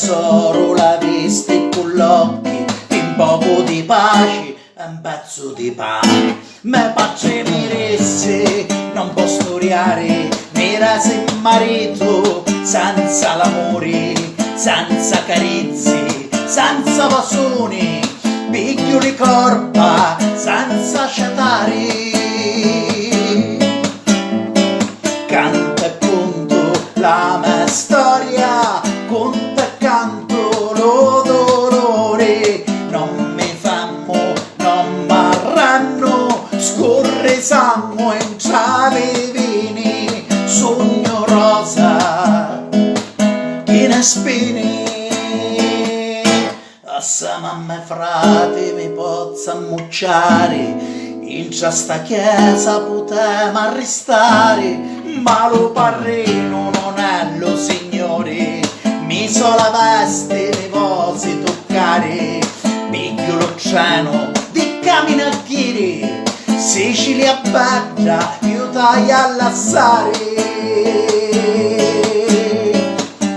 tesoro la viste con l'occhi, un poco di pace e un pezzo di pane. Me pace meresse, non posso storiare, nera se marito, senza l'amore, senza carezze, senza passioni, piccoli corpa, senza sciatare. Canta e conto la mia storia, conta e canto lo dolore, non mi fammo, non m'arranno, scorre sangue in ciave vini, sogno rosa in spine. Assa mamma e frate mi pozza ammucciare, in sta chiesa potem arrestare, ma lo parreno non è lo signore, mi so la veste mi vosi toccare, piccolo cielo di camminacchiere, Sicilia bella io dai all'assare.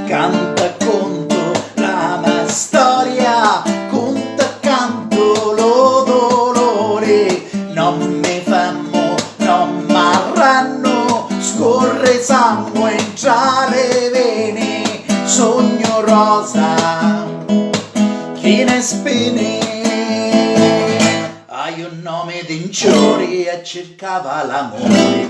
Canta e conto la mia storia, conta e canto lo dolore, non mi fermo, non m'arranno, scorre sangue in tra le vene, sogno rosa che ne spine. Hai un nome d'inciori e cercava l'amore,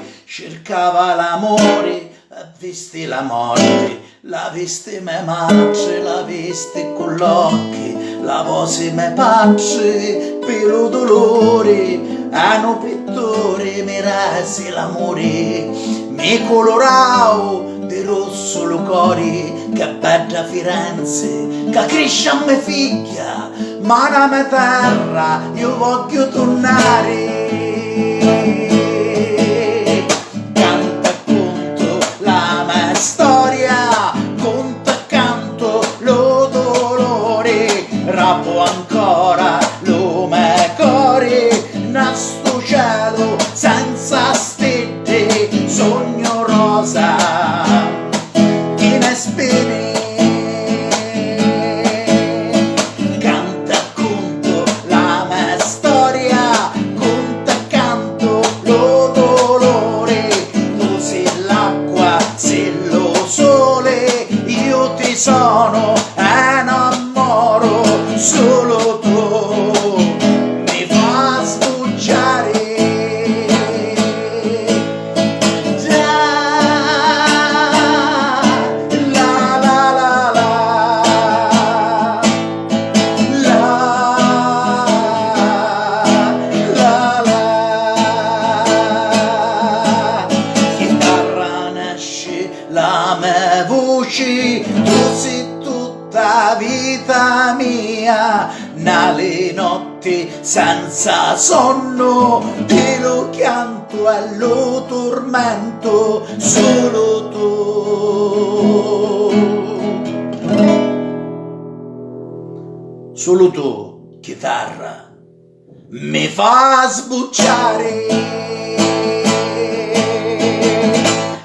e visti la morte, la viste me marce, la viste con l'occhi, la voce me pace per lo dolore, hanno pittore mi resi l'amore, mi colorao di rosso lo cori, che bella Firenze, che cresce a me figlia, ma la mia terra io voglio tornare. Canta e conto la mia storia, conta e canto lo dolore, rappo ancora lo mio cuore, nasto cielo senza stelle, sogno rosa che ne spine. Canta e conto la mia storia, conta e canto lo dolore, tu sei l'acqua, sei lo sole, io ti sono innamoro, solo tu mi fa sbucciare. La mia voce, tu sei tutta vita mia, nelle notti senza sonno, te lo pianto e lo tormento, solo tu, chitarra, mi fa sbucciare.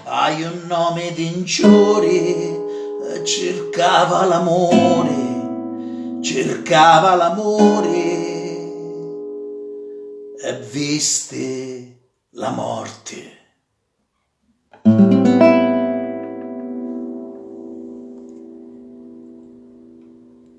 Hai un nome d'inciori, cercava l'amore e viste la morte.